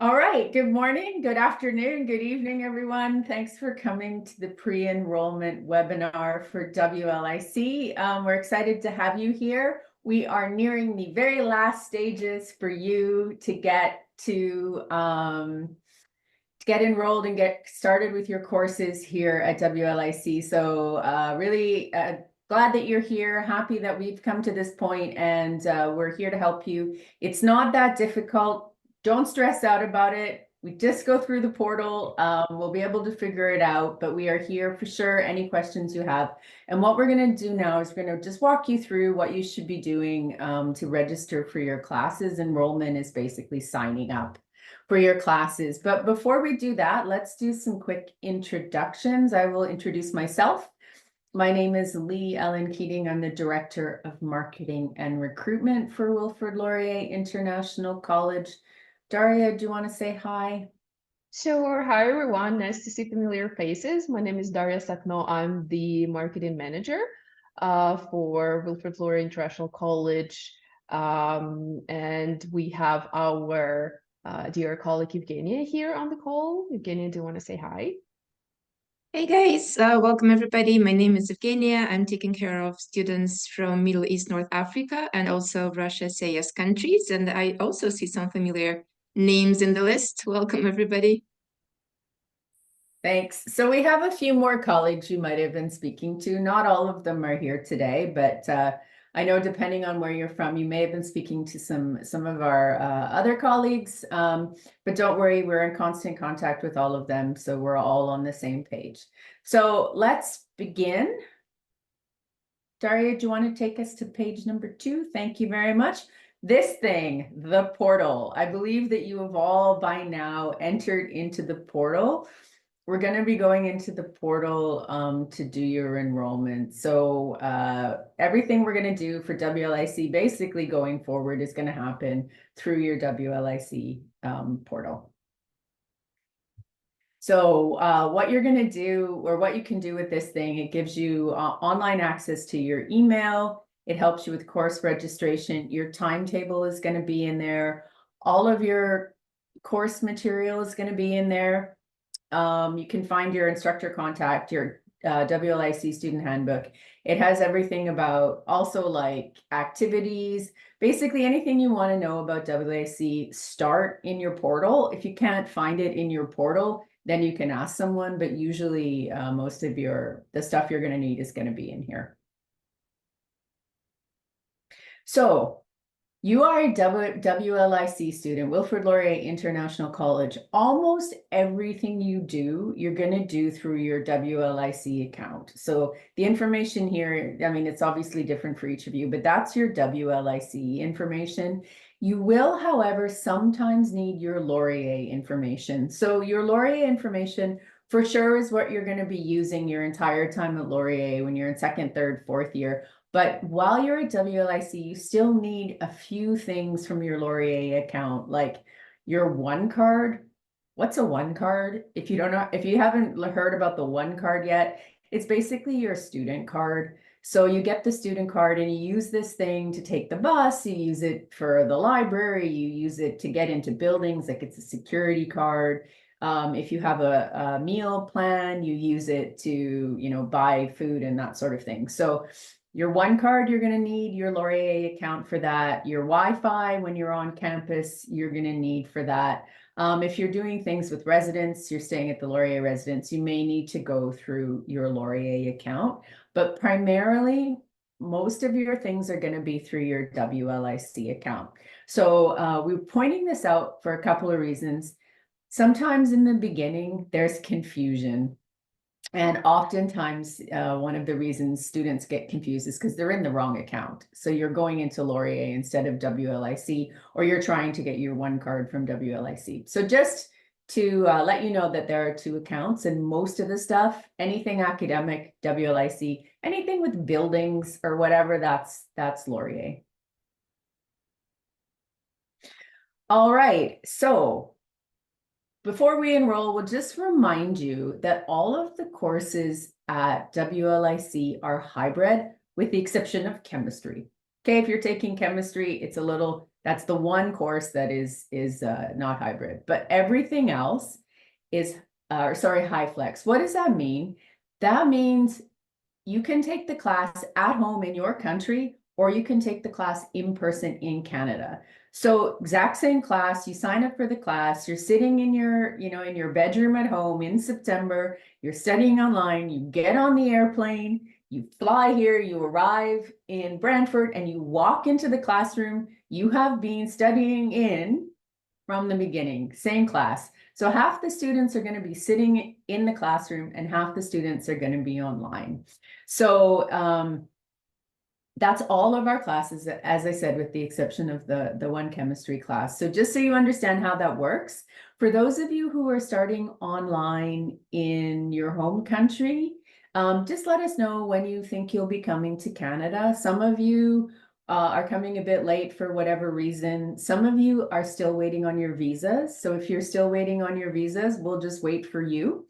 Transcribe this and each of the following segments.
All right, good morning, good afternoon, good evening, everyone. Thanks for coming to the pre-enrollment webinar for WLIC. We're excited to have you here. We are nearing the very last stages for you to get enrolled and get started with your courses here at WLIC. So really glad that you're here, happy that we've come to this point, and we're here to help you. It's not that difficult. Don't stress out about it. We just go through the portal. We'll be able to figure it out, but we are here for sure. Any questions you have. And what we're going to do now is we're going to just walk you through what you should be doing to register for your classes. Enrollment is basically signing up for your classes. But before we do that, let's do some quick introductions. I will introduce myself. My name is Lee Ellen Keating. I'm the Director of Marketing and Recruitment for Wilfrid Laurier International College. Daria, do you want to say hi? Sure. Hi, everyone. Nice to see familiar faces. My name is Daria Sakno. I'm the marketing manager for Wilfrid Laurier International College. And we have our dear colleague Evgenia here on the call. Evgenia, do you want to say hi? Hey guys, welcome everybody. My name is Evgenia. I'm taking care of students from Middle East, North Africa, and also Russia, CIS countries. And I also see some familiar names in the list. Welcome everybody. Thanks. So we have a few more colleagues you might have been speaking to. Not all of them are here today, but I know depending on where you're from, you may have been speaking to some of our other colleagues, but don't worry, we're in constant contact with all of them, so we're all on the same page. So let's begin. Daria, do you want to take us to page number 2? Thank you very much. This thing, the portal. I believe that you have all by now entered into the portal. We're going to be going into the portal to do your enrollment. So everything we're going to do for WLIC basically going forward is going to happen through your WLIC portal. So what you're going to do, or what you can do with this thing, it gives you online access to your email. It helps you with course registration. Your timetable is going to be in there. All of your course material is going to be in there. You can find your instructor contact, your WLIC student handbook. It has everything about also like activities, basically anything you want to know about WLIC, start in your portal. If you can't find it in your portal, then you can ask someone, but usually most of the stuff you're going to need is going to be in here. So you are a WLIC student, Wilfrid Laurier International College. Almost everything you do, you're going to do through your WLIC account. So the information here, I mean, it's obviously different for each of you, but that's your WLIC information. You will, however, sometimes need your Laurier information. So your Laurier information for sure is what you're going to be using your entire time at Laurier when you're in second, third, fourth year. But while you're at WLIC, you still need a few things from your Laurier account, like your one card. What's a one card? If you don't know, if you haven't heard about the one card yet, it's basically your student card. So you get the student card and you use this thing to take the bus, you use it for the library, you use it to get into buildings, like it's a security card. If you have a meal plan, you use it to, buy food and that sort of thing. So your one card, you're going to need your Laurier account for that. Your Wi-Fi when you're on campus, you're going to need for that. If you're doing things with residents, you're staying at the Laurier residence, you may need to go through your Laurier account. But primarily, most of your things are going to be through your WLIC account. So we're pointing this out for a couple of reasons. Sometimes in the beginning, there's confusion. And oftentimes, one of the reasons students get confused is because they're in the wrong account. So you're going into Laurier instead of WLIC, or you're trying to get your one card from WLIC. So just to let you know that there are two accounts, and most of the stuff, anything academic, WLIC, anything with buildings or whatever, that's Laurier. All right, so before we enroll, we'll just remind you that all of the courses at WLIC are hybrid, with the exception of chemistry. Okay, if you're taking chemistry, it's a little, that's the one course that is not hybrid, but everything else is, sorry, high flex. What does that mean? That means you can take the class at home in your country, or you can take the class in person in Canada. So exact same class, you sign up for the class, you're sitting in your, in your bedroom at home in September, you're studying online, you get on the airplane, you fly here, you arrive in Brantford, and you walk into the classroom you have been studying in from the beginning, same class. So half the students are going to be sitting in the classroom and half the students are going to be online. So that's all of our classes, as I said, with the exception of the one chemistry class. So just so you understand how that works, for those of you who are starting online in your home country, just let us know when you think you'll be coming to Canada. Some of you are coming a bit late for whatever reason. Some of you are still waiting on your visas. So if you're still waiting on your visas, we'll just wait for you.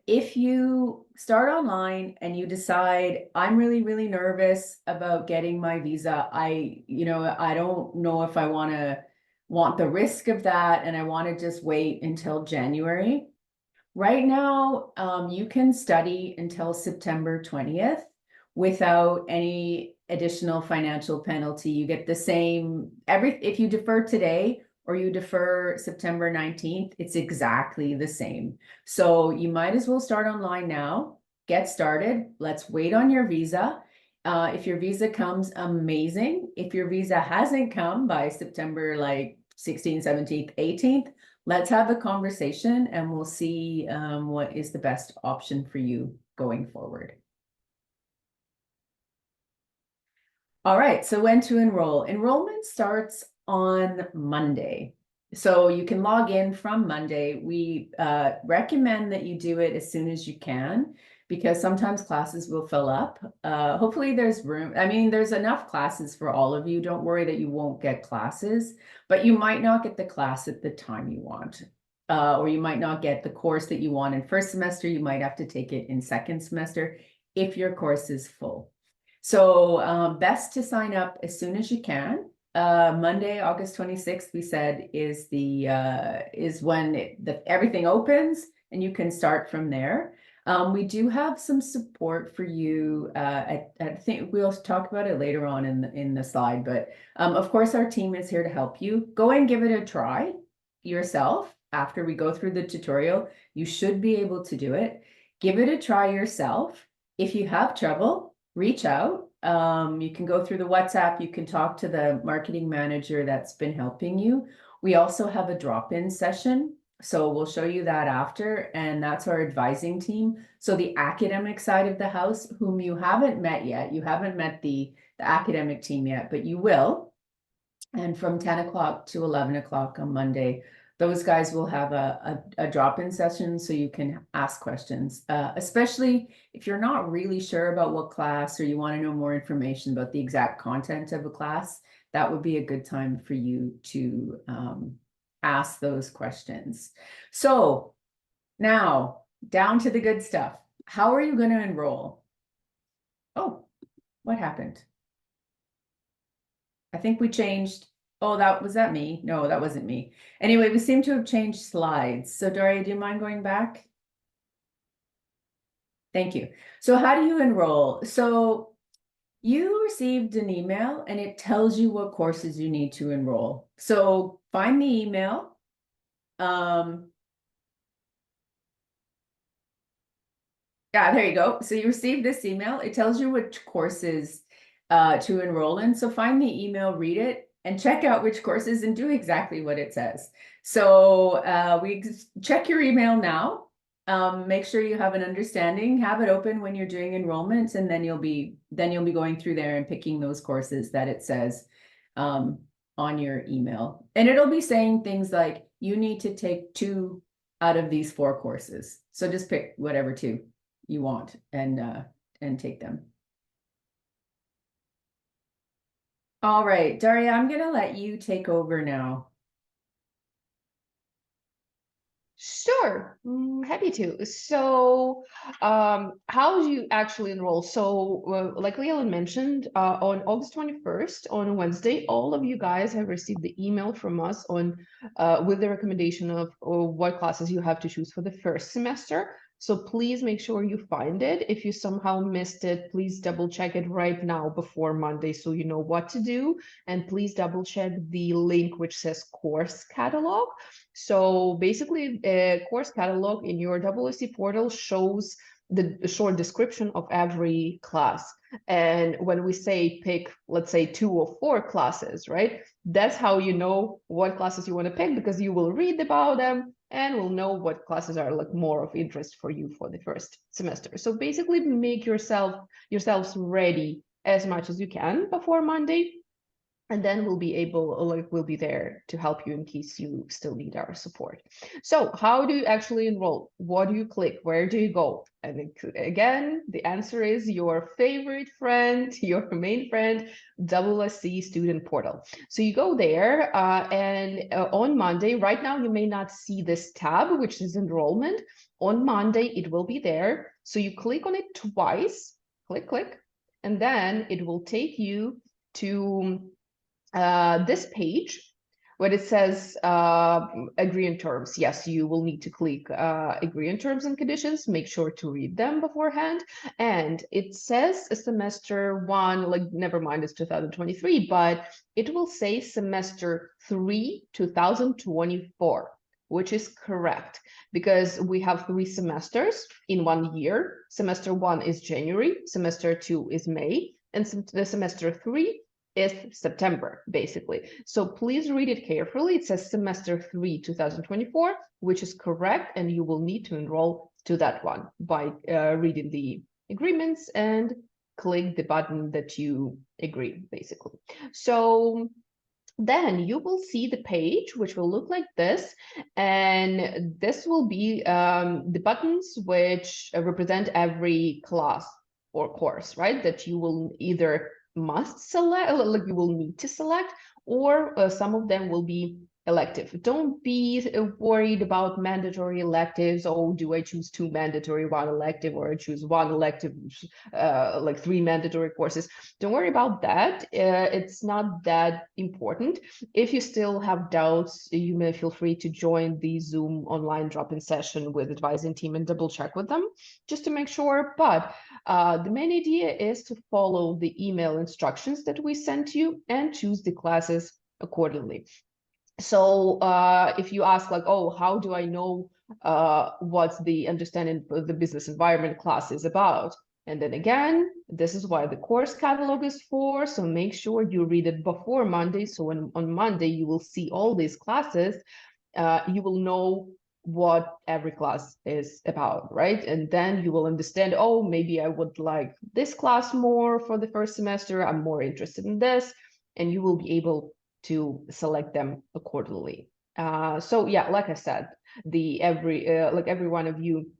If you start online and you decide, I'm really, really nervous about getting my visa, I don't know if I want the risk of that, and I want to just wait until January. Right now, you can study until September 20th without any additional financial penalty. You get the same, if you defer today or you defer September 19th, it's exactly the same. So you might as well start online now, get started. Let's wait on your visa. If your visa comes, amazing. If your visa hasn't come by September, like 16th, 17th, 18th, let's have a conversation and we'll see what is the best option for you going forward. All right, so when to enroll? Enrollment starts on Monday. So you can log in from Monday. We recommend that you do it as soon as you can, because sometimes classes will fill up. Hopefully there's room. I mean, there's enough classes for all of you. Don't worry that you won't get classes, but you might not get the class at the time you want. Or you might not get the course that you want in first semester. You might have to take it in second semester if your course is full. So best to sign up as soon as you can. Monday, August 26th, we said is when everything opens and you can start from there. We do have some support for you. I think we'll talk about it later on in the slide, but of course our team is here to help you. Go and give it a try yourself. After we go through the tutorial, you should be able to do it. Give it a try yourself. If you have trouble, reach out. You can go through the WhatsApp. You can talk to the marketing manager that's been helping you. We also have a drop-in session. So we'll show you that after, and that's our advising team. So the academic side of the house, whom you haven't met yet, you haven't met the academic team yet, but you will. And from 10 o'clock to 11 o'clock on Monday, those guys will have a drop-in session so you can ask questions, especially if you're not really sure about what class or you want to know more information about the exact content of a class. That would be a good time for you to ask those questions. So now down to the good stuff. How are you going to enroll? Oh, what happened? I think we changed. Oh, was that me? No, that wasn't me. Anyway, we seem to have changed slides. So Daria, do you mind going back? Thank you. So how do you enroll? So you received an email and it tells you what courses you need to enroll. So find the email. Yeah, there you go. So you received this email. It tells you which courses to enroll in. So find the email, read it, and check out which courses and do exactly what it says. So we check your email now. Make sure you have an understanding, have it open when you're doing enrollment, and then you'll be going through there and picking those courses that it says on your email. And it'll be saying things like, you need to take 2 out of these 4 courses. So just pick whatever 2 you want and take them. All right, Daria, I'm gonna let you take over now. Sure, happy to. So, how do you actually enroll? So, like Leila mentioned, on August 21st, on Wednesday, all of you guys have received the email from us on with the recommendation of what classes you have to choose for the first semester. So please make sure you find it. If you somehow missed it, please double check it right now before Monday so you know what to do. And please double check the link which says course catalog. So basically, a course catalog in your WLIC portal shows the short description of every class. And when we say pick, let's say 2 or 4 classes, right? That's how you know what classes you want to pick, because you will read about them and will know what classes are like more of interest for you for the first semester. So basically make yourselves ready as much as you can before Monday. And then we'll be there to help you in case you still need our support. So how do you actually enroll? What do you click? Where do you go? And again, the answer is your favorite friend, your main friend, WLIC student portal. So you go there and on Monday, right now you may not see this tab, which is enrollment. On Monday, it will be there. So you click on it twice, click, and then it will take you to this page where it says agree on terms. Yes, you will need to click agree on terms and conditions. Make sure to read them beforehand. And it says semester 1, like never mind, it's 2023, but it will say semester 3, 2024. Which is correct, because we have 3 semesters in 1 year. Semester 1 is January, semester 2 is May, and the semester 3 is September, basically. So please read it carefully. It says semester 3, 2024, which is correct, and you will need to enroll to that one by reading the agreements and click the button that you agree, basically. So then you will see the page, which will look like this, and this will be the buttons which represent every class or course, right? That you will either must select, like you will need to select, or some of them will be elective. Don't be worried about mandatory electives. Oh, do I choose 2 mandatory, 1 elective, or I choose 1 elective, like 3 mandatory courses? Don't worry about that. It's not that important. If you still have doubts, you may feel free to join the Zoom online drop-in session with advising team and double check with them just to make sure. But the main idea is to follow the email instructions that we sent you and choose the classes accordingly. So if you ask like, oh, how do I know what the understanding of the business environment class is about? And then again, this is why the course catalog is for. So make sure you read it before Monday. So when on Monday you will see all these classes, you will know what every class is about, right? And then you will understand, oh, maybe I would like this class more for the first semester. I'm more interested in this, and you will be able to select them accordingly. So yeah, like I said, every one of you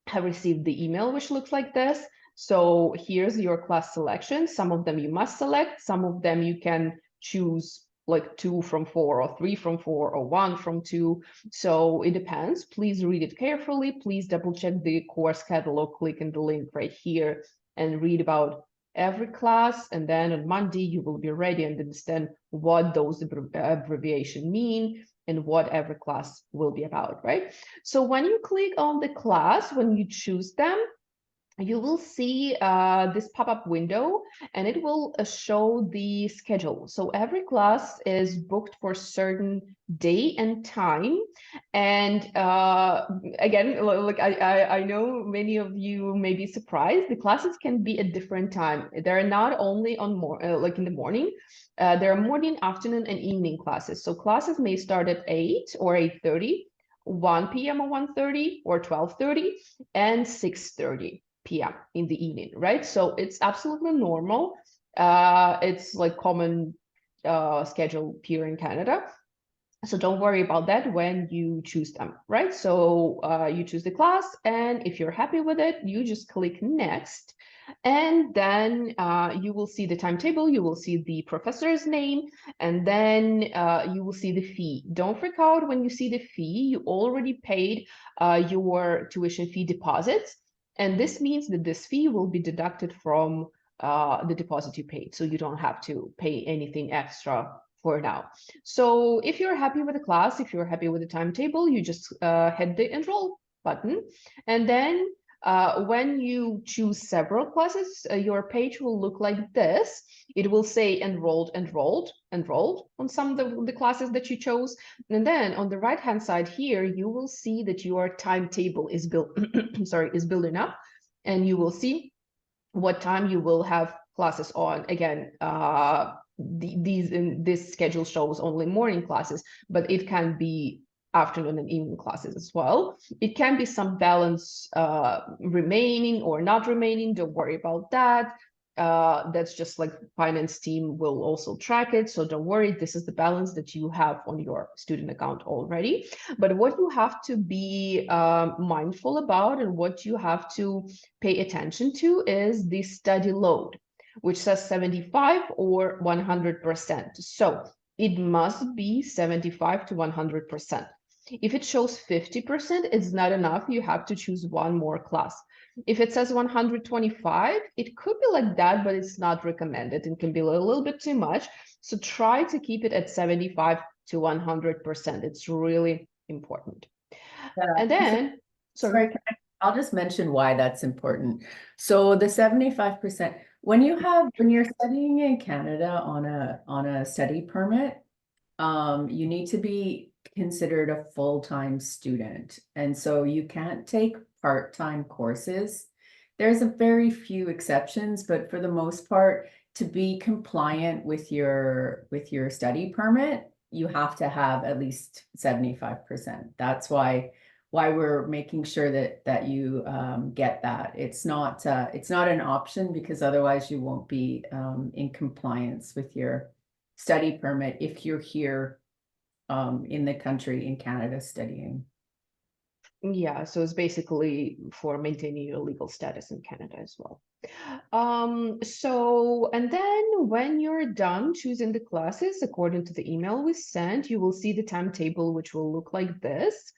have received the email, which looks like this. So here's your class selection. Some of them you must select, some of them you can choose like 2 from 4 or 3 from 4 or 1 from 2. So it depends. Please read it carefully. Please double check the course catalog, click on the link right here and read about every class, and then on Monday you will be ready and understand what those abbreviations mean and what every class will be about, right? So when you click on the class, when you choose them, you will see this pop-up window, and it will show the schedule. So every class is booked for a certain day and time. And again, like I know many of you may be surprised. The classes can be at different time. They're not only on like in the morning. There are morning, afternoon, and evening classes. So classes may start at 8 or 8:30, 1 p.m. or 1:30, or 12:30, and 6:30 p.m. in the evening, right? So it's absolutely normal. It's like common schedule here in Canada. So don't worry about that when you choose them, right? So you choose the class, and if you're happy with it, you just click next. And then you will see the timetable, you will see the professor's name, and then you will see the fee. Don't freak out when you see the fee. You already paid your tuition fee deposits. And this means that this fee will be deducted from the deposit you paid. So you don't have to pay anything extra for now. So if you're happy with the class, if you're happy with the timetable, you just hit the enroll button. And then when you choose several classes, your page will look like this. It will say enrolled, enrolled, enrolled on some of the classes that you chose. And then on the right-hand side here, you will see that your timetable is built, is building up, and you will see what time you will have classes on. Again, this schedule shows only morning classes, but it can be afternoon and evening classes as well. It can be some balance remaining or not remaining. Don't worry about that. That's just like finance team will also track it. So don't worry, this is the balance that you have on your student account already. But what you have to be mindful about and what you have to pay attention to is the study load, which says 75 or 100%. So it must be 75 to 100%. If it shows 50%, it's not enough. You have to choose one more class. If it says 125, it could be like that, but it's not recommended. It can be a little bit too much. So try to keep it at 75 to 100%. It's really important. And then, sorry. I'll just mention why that's important. So the 75%, when you're studying in Canada on a study permit, you need to be considered a full-time student. And so you can't take part-time courses. There's a very few exceptions, but for the most part, to be compliant with your study permit, you have to have at least 75%. That's why we're making sure that you get that. It's not an option, because otherwise you won't be in compliance with your study permit if you're here in the country, in Canada, studying. Yeah, so it's basically for maintaining your legal status in Canada as well. And then when you're done choosing the classes according to the email we sent, you will see the timetable, which will look like this.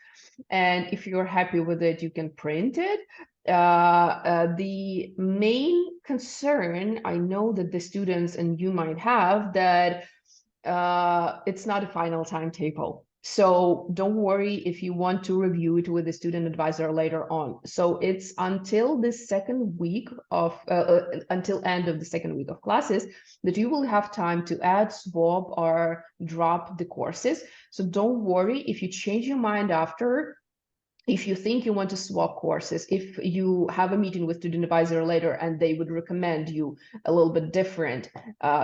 And if you're happy with it, you can print it. The main concern, I know that the students and you might have, that it's not a final timetable. So don't worry if you want to review it with the student advisor later on. So it's until the second week of, until end of the second week of classes that you will have time to add, swap, or drop the courses. So don't worry if you change your mind after. If you think you want to swap courses, if you have a meeting with student advisor later and they would recommend you a little bit different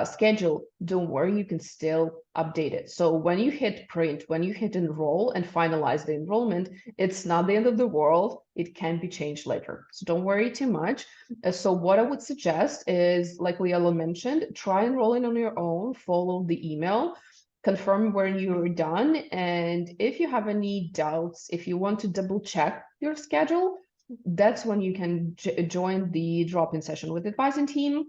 schedule, don't worry, you can still update it. So when you hit print, when you hit enroll and finalize the enrollment, it's not the end of the world. It can be changed later. So don't worry too much. So what I would suggest is, like Liela mentioned, try enrolling on your own, follow the email, confirm when you're done. And if you have any doubts, if you want to double check your schedule, that's when you can join the drop-in session with the advising team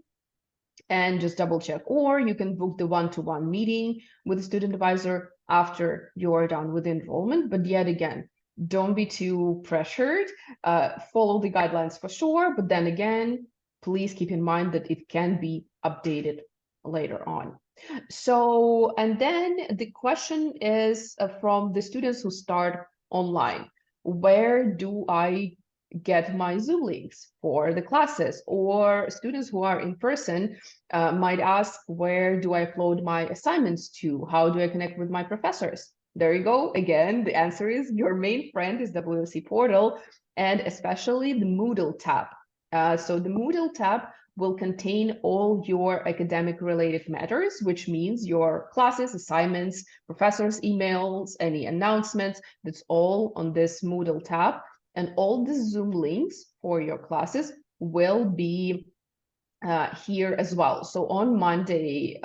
and just double check. Or you can book the one-to-one meeting with the student advisor after you're done with enrollment. But yet again, don't be too pressured. Follow the guidelines for sure. But then again, please keep in mind that it can be updated later on. So, and then the question is from the students who start online, where do I get my Zoom links for the classes? Or students who are in person might ask, where do I upload my assignments to? How do I connect with my professors? There you go. Again, the answer is your main friend is WLIC portal, and especially the Moodle tab. So the Moodle tab will contain all your academic related matters, which means your classes, assignments, professors' emails, any announcements. That's all on this Moodle tab. And all the Zoom links for your classes will be here as well. So on Monday,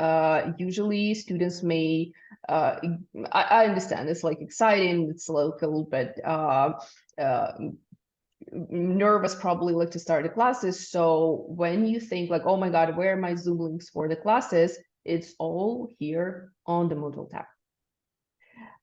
usually students may I understand it's like exciting, it's like a little bit nervous probably like to start the classes. So when you think like, oh my God, where are my Zoom links for the classes? It's all here on the Moodle tab.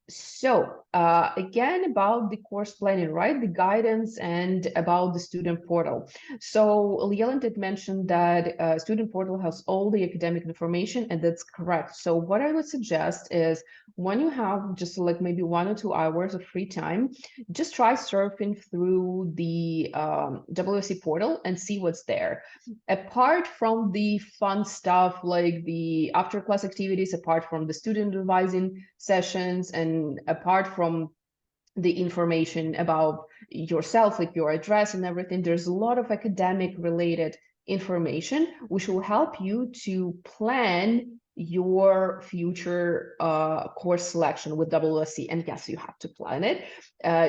So again, about the course planning, right? The guidance and about the student portal. So Lielen did mention that student portal has all the academic information, and that's correct. So what I would suggest is when you have just like maybe 1 or 2 hours of free time, just try surfing through the WLIC portal and see what's there. Apart from the fun stuff like the after class activities, apart from the student advising sessions, and apart from the information about yourself, like your address and everything, there's a lot of academic related information which will help you to plan your future course selection with WLIC. And yes, you have to plan it.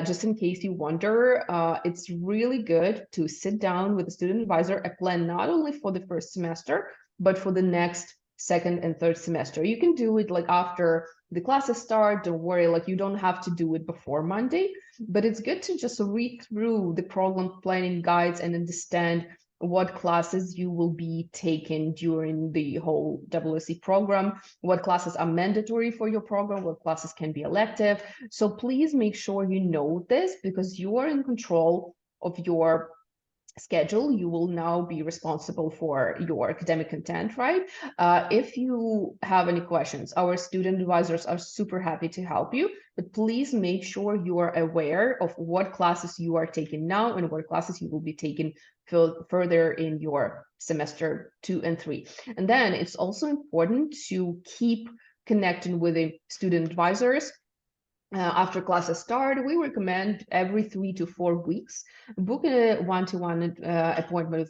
Just in case you wonder, it's really good to sit down with a student advisor and plan not only for the first semester, but for the next second and third semester. You can do it like after the classes start. Don't worry, like you don't have to do it before Monday, but it's good to just read through the program planning guides and understand what classes you will be taking during the whole WLIC program, what classes are mandatory for your program, what classes can be elective. So please make sure you know this, because you are in control of your schedule. You will now be responsible for your academic content, right? If you have any questions, our student advisors are super happy to help you, but please make sure you are aware of what classes you are taking now and what classes you will be taking further in your semester 2 and 3. And then it's also important to keep connecting with the student advisors. After classes start, we recommend every 3 to 4 weeks, book a one-to-one appointment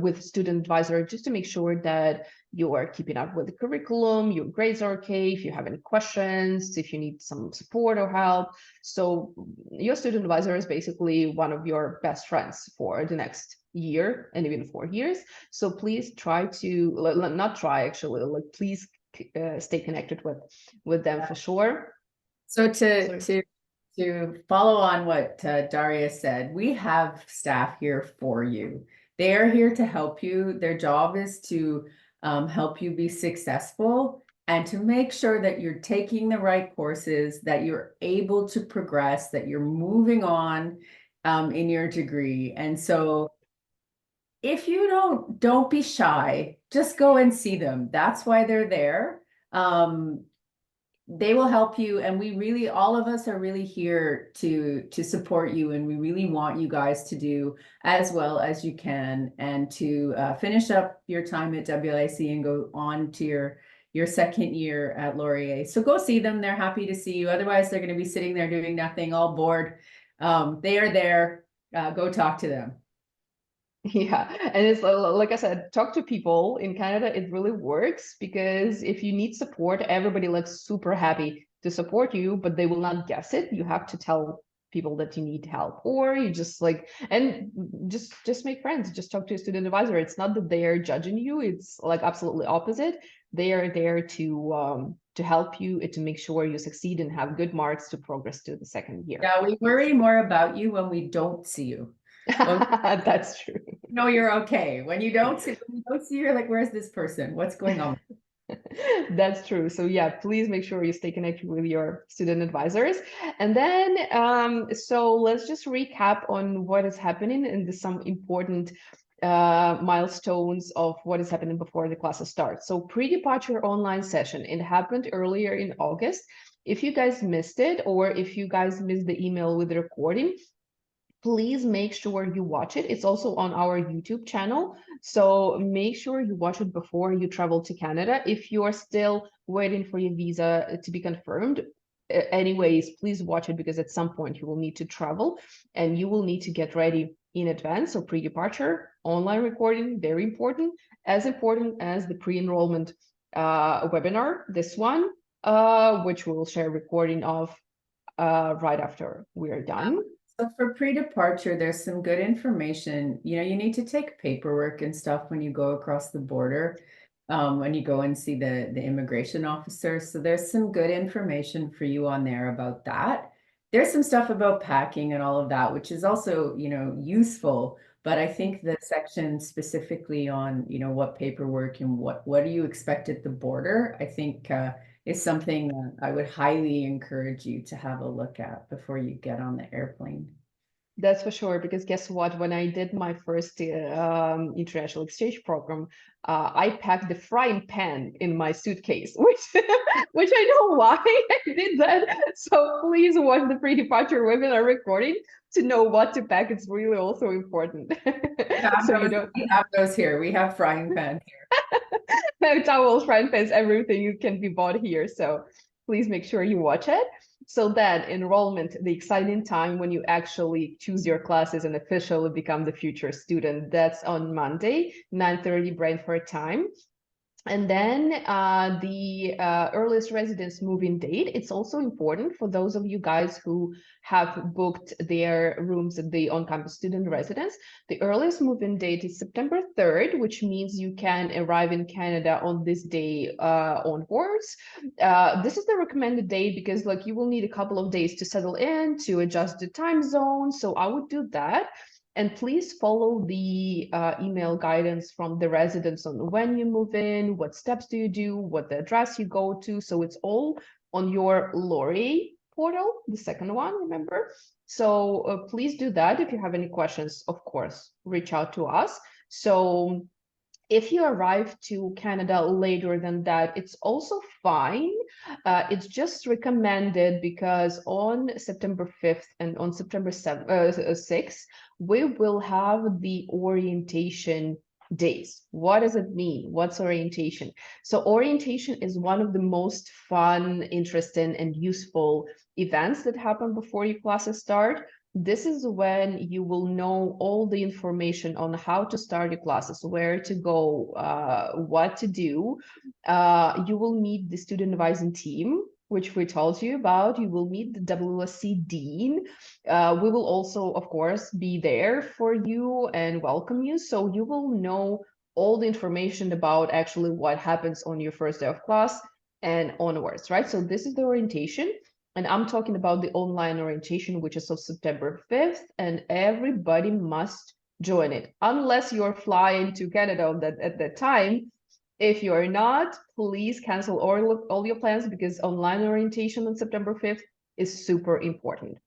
with student advisor, just to make sure that you are keeping up with the curriculum, your grades are okay, if you have any questions, if you need some support or help. So your student advisor is basically one of your best friends for the next year and even 4 years. So please try to, not try actually, like please stay connected with them for sure. So to follow on what Daria said, we have staff here for you. They are here to help you. Their job is to help you be successful and to make sure that you're taking the right courses, that you're able to progress, that you're moving on in your degree. And so if you don't be shy, just go and see them. That's why they're there. They will help you, and we really, all of us are really here to support you, and we really want you guys to do as well as you can, and to finish up your time at WLIC and go on to your second year at Laurier. So go see them. They're happy to see you. Otherwise, they're going to be sitting there doing nothing, all bored. They are there. Go talk to them. Yeah, and it's like I said, talk to people in Canada. It really works, because if you need support, everybody looks super happy to support you, but they will not guess it. You have to tell people that you need help, or you just like, and just make friends. Just talk to a student advisor. It's not that they are judging you. It's like absolutely opposite. They are there to help you, to make sure you succeed and have good marks to progress to the second year. Yeah, we worry more about you when we don't see you. That's true. No, you're okay. When you don't see, you're like, where's this person? What's going on? That's true. So yeah, please make sure you stay connected with your student advisors. And then, so let's just recap on what is happening and some important milestones of what is happening before the classes start. So pre-departure online session, it happened earlier in August. If you guys missed it, or if you guys missed the email with the recording, please make sure you watch it. It's also on our YouTube channel. So make sure you watch it before you travel to Canada. If you are still waiting for your visa to be confirmed, anyways, please watch it, because at some point you will need to travel and you will need to get ready in advance. So pre-departure, online recording, very important as the pre-enrollment webinar, this one, which we will share recording of right after we're done. So for pre-departure, there's some good information. You know, you need to take paperwork and stuff when you go across the border. when you go and see the immigration officer. So there's some good information for you on there about that. There's some stuff about packing and all of that, which is also, useful. But I think the section specifically on, what paperwork and what do you expect at the border, I think is something I would highly encourage you to have a look at before you get on the airplane. That's for sure, because guess what? When I did my first international exchange program, I packed the frying pan in my suitcase, which I know why I did that. So please watch the pre-departure webinar recording to know what to pack. It's really also important. So you don't We have those here. We have frying pans here. towels, frying pans, everything can be bought here. So please make sure you watch it. So then enrollment, the exciting time when you actually choose your classes and officially become the future student, that's on Monday, 9:30 Brantford time. And then the earliest residence move-in date, it's also important for those of you guys who have booked their rooms at the on-campus student residence. The earliest move-in date is September 3rd, which means you can arrive in Canada on this day onwards. This is the recommended date because you will need a couple of days to settle in, to adjust the time zone. So I would do that. And please follow the email guidance from the residents on when you move in, what steps do you do, what the address you go to. So it's all on your Laurier portal, the second one, remember? So please do that. If you have any questions, of course, reach out to us. So if you arrive to Canada later than that, it's also fine. It's just recommended because on September 5th and on September 6th, we will have the orientation days. What does it mean? What's orientation? So orientation is one of the most fun, interesting, and useful events that happen before your classes start. This is when you will know all the information on how to start your classes, where to go, what to do. You will meet the student advising team, which we told you about. You will meet the WLIC dean. We will also, of course, be there for you and welcome you. So you will know all the information about actually what happens on your first day of class and onwards, right? So this is the orientation. And I'm talking about the online orientation, which is on September 5th, and everybody must join it, unless you're flying to Canada at that time. If you're not, please cancel all your plans because online orientation on September 5th is super important.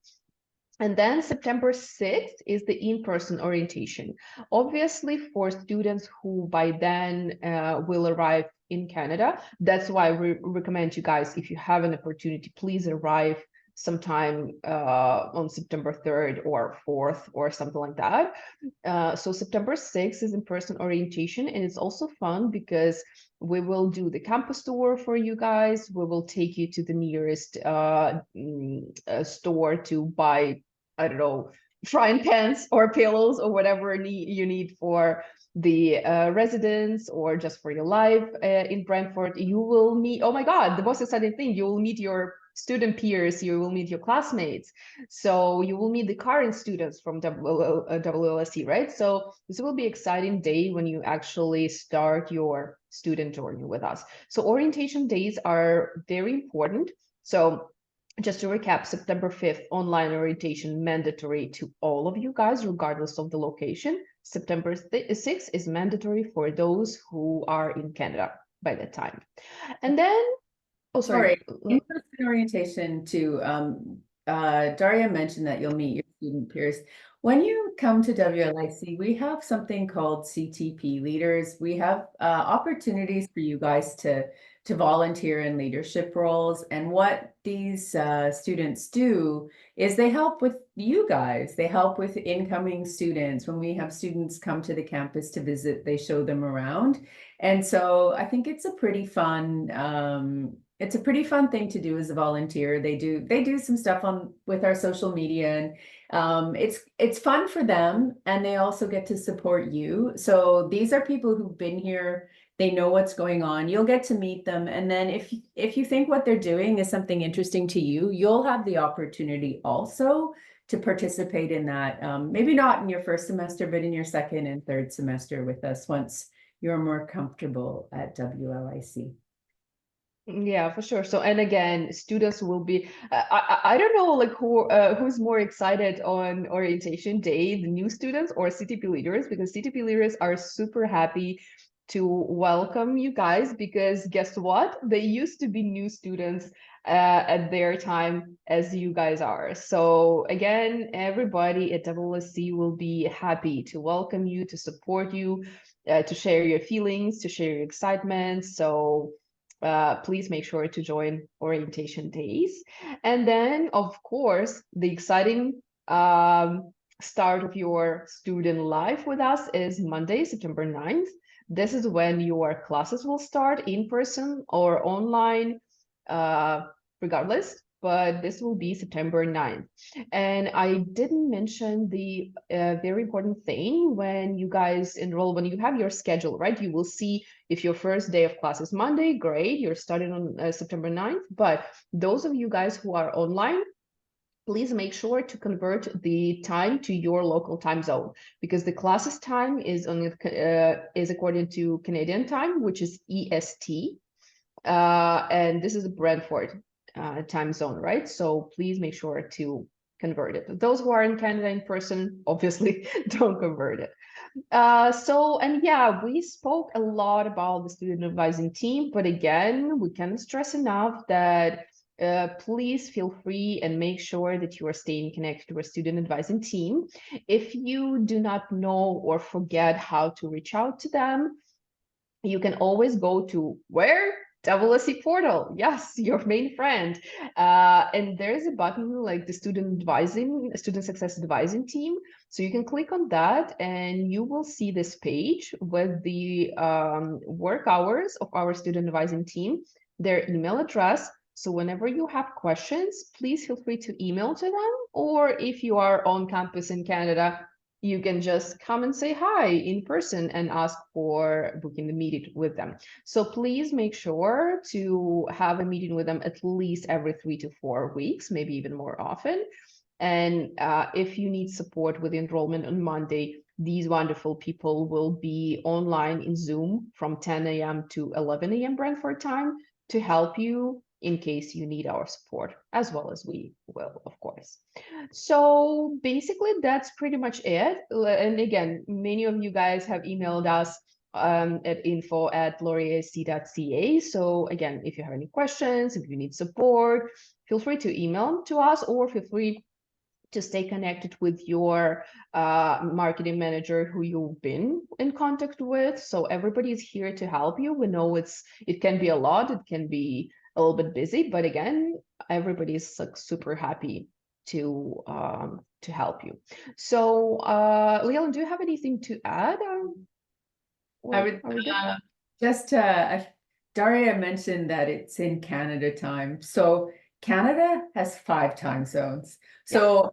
And then September 6th is the in-person orientation. Obviously, for students who by then will arrive in Canada, that's why we recommend you guys, if you have an opportunity, please arrive sometime on September 3rd or 4th or something like that. So September 6th is in-person orientation, and it's also fun because we will do the campus tour for you guys. We will take you to the nearest store to buy, I don't know, frying pans or pillows or whatever you need for the residence or just for your life in Brantford. You will meet, oh my God, the most exciting thing, you will meet your student peers, you will meet your classmates. So you will meet the current students from WLIC, right? So this will be an exciting day when you actually start your student journey with us. So orientation days are very important. So just to recap, September 5th, online orientation mandatory to all of you guys, regardless of the location. September 6th is mandatory for those who are in Canada by that time. And then, oh, sorry. In-person orientation too. Daria mentioned that you'll meet your student peers. When you come to WLIC, we have something called CTP leaders. We have opportunities for you guys to volunteer in leadership roles. And what these students do is they help with you guys. They help with incoming students. When we have students come to the campus to visit, they show them around. And so I think it's a pretty fun thing to do as a volunteer. They do some stuff with our social media, and it's fun for them, and they also get to support you. So these are people who've been here. They know what's going on. You'll get to meet them, and then if you think what they're doing is something interesting to you, you'll have the opportunity also to participate in that. Maybe not in your first semester, but in your second and third semester with us once you're more comfortable at WLIC. Yeah, for sure. So, and again, students will be, I don't know, like who's more excited on orientation day, the new students or CTP leaders, because CTP leaders are super happy to welcome you guys, because guess what? They used to be new students at their time as you guys are. So again, everybody at WLIC will be happy to welcome you, to support you, to share your feelings, to share your excitement. So please make sure to join orientation days. And then, of course, the exciting start of your student life with us is Monday, September 9th. This is when your classes will start in person or online, regardless, but this will be September 9th. And I didn't mention the very important thing when you guys enroll, when you have your schedule, right? You will see if your first day of class is Monday, great, you're starting on September 9th. But those of you guys who are online, please make sure to convert the time to your local time zone, because the classes time is only is according to Canadian time, which is EST, and this is Brantford time zone, right? So please make sure to convert it. Those who are in Canada in person, obviously don't convert it. And yeah, we spoke a lot about the student advising team, but again, we can't stress enough that please feel free and make sure that you are staying connected to a student advising team. If you do not know or forget how to reach out to them, you can always go to where? WLIC portal, yes, your main friend. And there's a button like the student success advising team. So you can click on that and you will see this page with the work hours of our student advising team, their email address. So whenever you have questions, please feel free to email to them. Or if you are on campus in Canada, you can just come and say hi in person and ask for booking the meeting with them. So please make sure to have a meeting with them at least every 3 to 4 weeks, maybe even more often. And if you need support with enrollment on Monday, these wonderful people will be online in Zoom from 10 a.m. to 11 a.m. Brantford time to help you in case you need our support, as well as we will, of course. So basically, that's pretty much it. And again, many of you guys have emailed us at info@laurierac.ca. So again, if you have any questions, if you need support, feel free to email to us, or feel free to stay connected with your marketing manager who you've been in contact with. So everybody is here to help you. We know it can be a lot, it can be a little bit busy, but again, everybody is like super happy to help you. So Leland, do you have anything to add? I would just Daria mentioned that it's in Canada time. So Canada has 5 time zones. So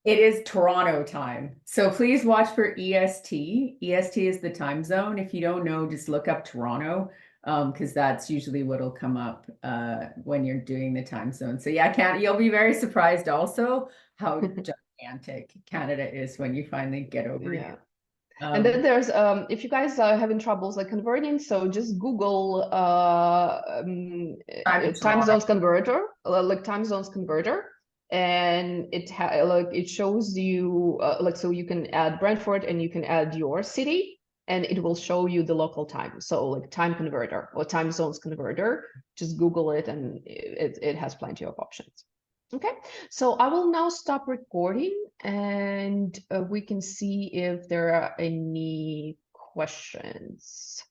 it is Toronto time. So please watch for EST. EST is the time zone. If you don't know, just look up Toronto, because that's usually what'll come up when you're doing the time zone. So yeah, you'll be very surprised also how gigantic Canada is when you finally get over here. And then there's if you guys are having troubles like converting, so just Google time zones converter, like time zones converter, and it shows you so you can add Brantford and you can add your city, and it will show you the local time. So like time converter or time zones converter, just Google it and it has plenty of options. Okay, so I will now stop recording and we can see if there are any questions.